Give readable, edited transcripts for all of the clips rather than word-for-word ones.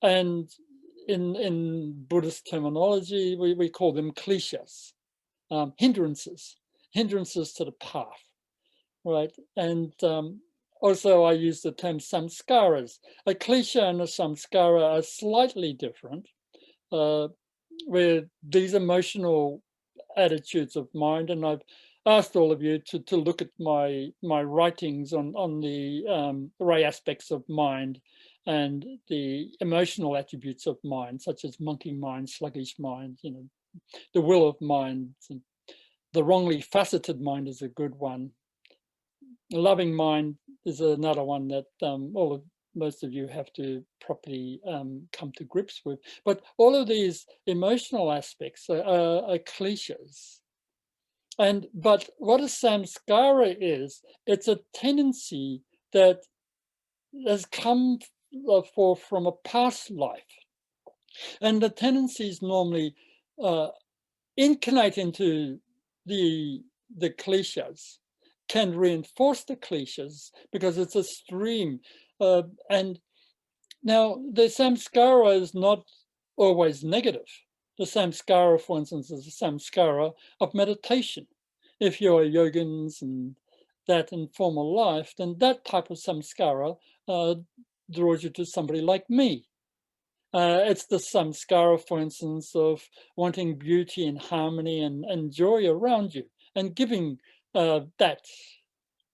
And in Buddhist terminology, we call them Kleshas, hindrances to the path, right? And also I use the term samskaras. A Klesha and a samskara are slightly different, where these emotional attitudes of mind, and I've asked all of you to look at my writings on the array aspects of mind and the emotional attributes of mind, such as monkey mind, sluggish mind, you know, the will of mind. The wrongly faceted mind is a good one. The loving mind is another one that most of you have to properly come to grips with. But all of these emotional aspects are Kleshas. But what a samskara is, it's a tendency that has come from a past life. And the tendencies normally incarnate into the Kleshas, can reinforce the Kleshas because it's a stream. And now the samskara is not always negative. The samskara, for instance, is a samskara of meditation. If you're yogins and that in formal life, then that type of samskara draws you to somebody like me. It's the samskara, for instance, of wanting beauty and harmony and joy around you and giving that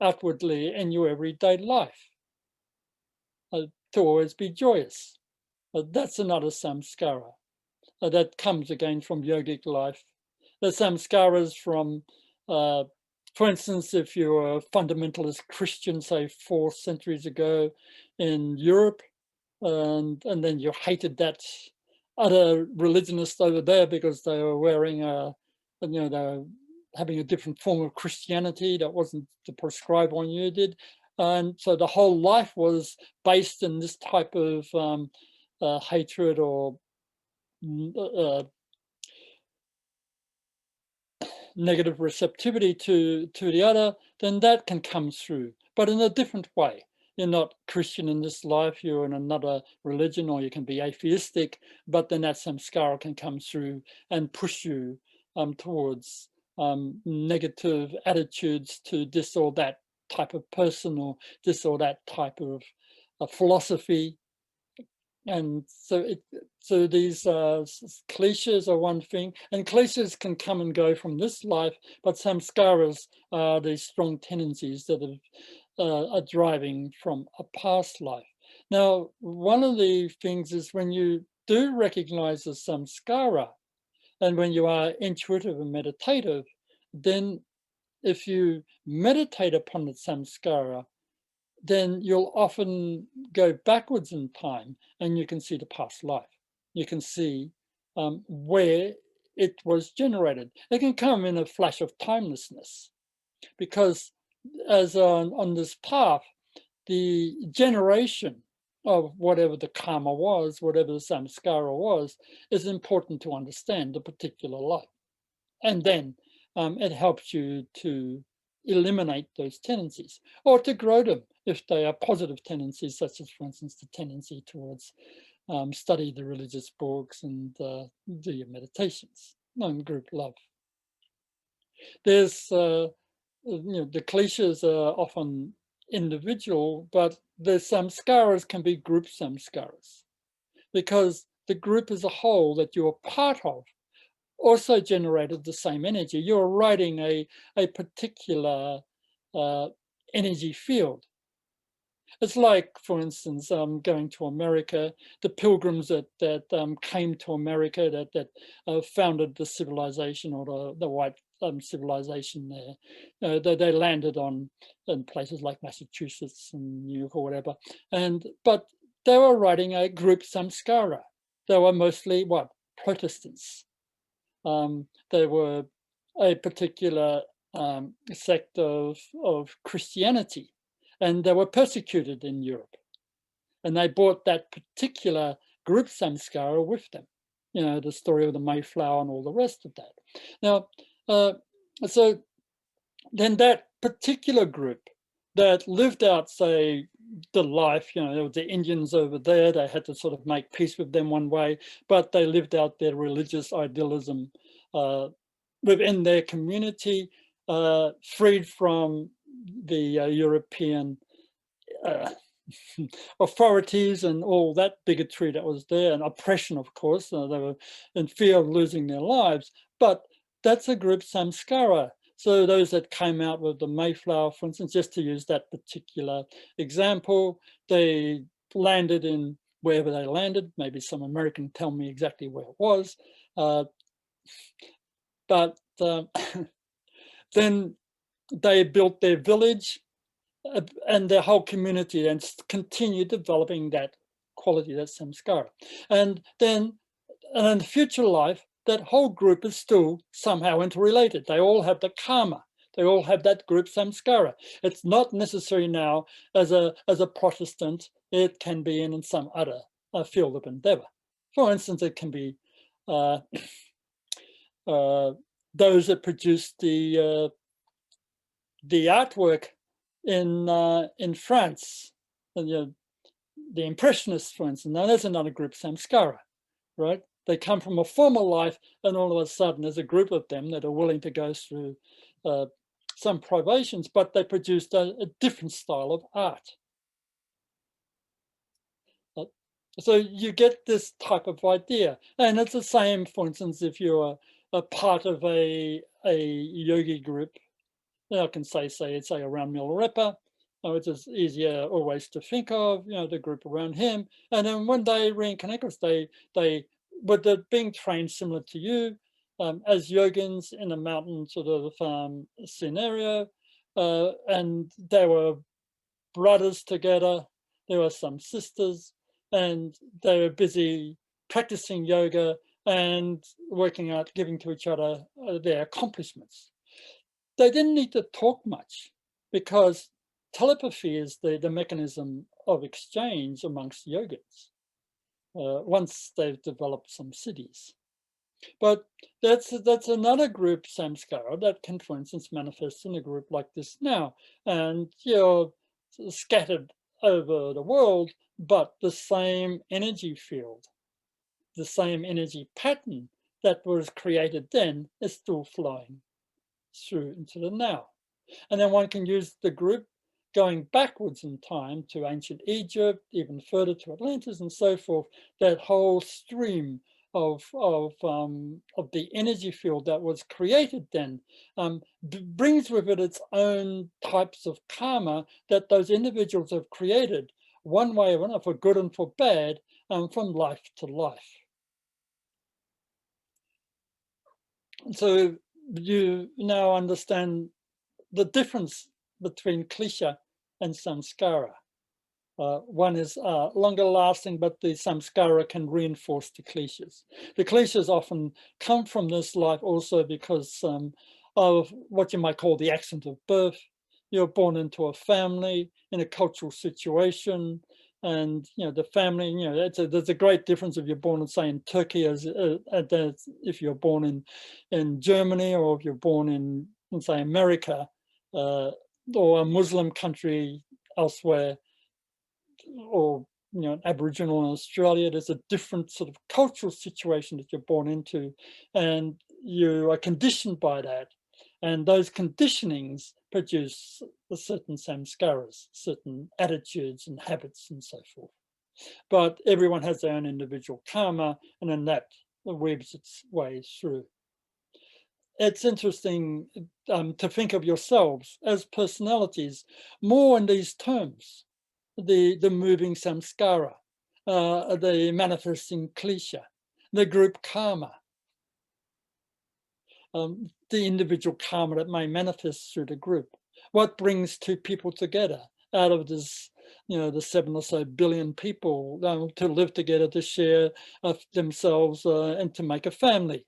outwardly in your everyday life, to always be joyous. That's another samskara that comes again from yogic life. The samskaras from, for instance, if you're a fundamentalist Christian, say 4 centuries ago in Europe, and then you hated that other religionist over there because they were wearing they were having a different form of Christianity that wasn't the prescribed one you did. And so the whole life was based in this type of hatred or negative receptivity to the other, then that can come through, but in a different way. You're not Christian in this life, you're in another religion, or you can be atheistic, but then that samskara can come through and push you towards negative attitudes to this or that type of person or this or that type of philosophy. And so these kleshas are one thing, and kleshas can come and go from this life, but samskaras are these strong tendencies that are driving from a past life. Now, one of the things is when you do recognize a samskara, and when you are intuitive and meditative, then if you meditate upon the samskara, then you'll often go backwards in time and you can see the past life. You can see where it was generated. It can come in a flash of timelessness, because as on this path, the generation of whatever the karma was, whatever the samskara was, is important to understand the particular life. And then it helps you to eliminate those tendencies or to grow them if they are positive tendencies, such as, for instance, the tendency towards study the religious books and do your meditations and group love. There's, the Kleshas are often individual, but the samskaras can be group samskaras, because the group as a whole that you're part of also generated the same energy. You're riding a particular energy field. It's like, for instance, going to America, the pilgrims that came to America that founded the civilization, or the white civilization there. They landed in places like Massachusetts and New York or whatever, but they were riding a group samskara. They were mostly what? Protestants. They were a particular sect of Christianity, and they were persecuted in Europe. And they brought that particular group samskara with them. The story of the Mayflower and all the rest of that. Now, so then that particular group that lived out, say, the life, you know, there were the Indians over there, they had to sort of make peace with them one way, but they lived out their religious idealism within their community, freed from the European uh, authorities and all that bigotry that was there, and oppression, of course. They were in fear of losing their lives. But that's a group, samskara. So those that came out with the Mayflower, for instance, just to use that particular example, they landed in wherever they landed. Maybe some American tell me exactly where it was. But then they built their village and their whole community, and continue developing that quality, that samskara. And then in the future life, that whole group is still somehow interrelated. They all have the karma. They all have that group samskara. It's not necessary now as a Protestant. It can be in some other field of endeavor. For instance, it can be those that produce the artwork in France, and, you know, the Impressionists, for instance. Now that's another group, samskara, right? They come from a former life, and all of a sudden there's a group of them that are willing to go through some privations, but they produced a different style of art. So you get this type of idea, and it's the same, for instance, if you're a part of a yogi group. I can say around Milarepa, which is easier always to think of, you know, the group around him. And then when they reincarnate, because but they're being trained similar to you, as yogins in a mountain sort of scenario, and they were brothers together. There were some sisters, and they were busy practicing yoga and working out, giving to each other their accomplishments. They didn't need to talk much, because telepathy is the mechanism of exchange amongst yogins once they've developed some siddhis. But that's another group, samskara, that can, for instance, manifest in a group like this now. And you're scattered over the world, but the same energy field, the same energy pattern that was created then is still flowing through into the now. And then one can use the group going backwards in time to ancient Egypt, even further to Atlantis and so forth, that whole stream of the energy field that was created then brings with it its own types of karma that those individuals have created one way or another, for good and for bad, from life to life. So you now understand the difference between klesha and samskara. One is longer lasting, but the samskara can reinforce the kleshas. The kleshas often come from this life also because of what you might call the accident of birth. You're born into a family, in a cultural situation, and you know the family. You know, there's a great difference if you're born in, say, in Turkey, as if you're born in Germany, or if you're born in say, America, or a Muslim country elsewhere, or you know, Aboriginal in Australia. There's a different sort of cultural situation that you're born into, and you are conditioned by that. And those conditionings produce a certain samskaras, certain attitudes and habits and so forth. But everyone has their own individual karma, and then that weaves its way through. It's interesting to think of yourselves as personalities more in these terms. The moving samskara, the manifesting klesha, the group karma, the individual karma that may manifest through the group. What brings two people together out of this, you know, the 7 or so billion people to live together, to share themselves and to make a family?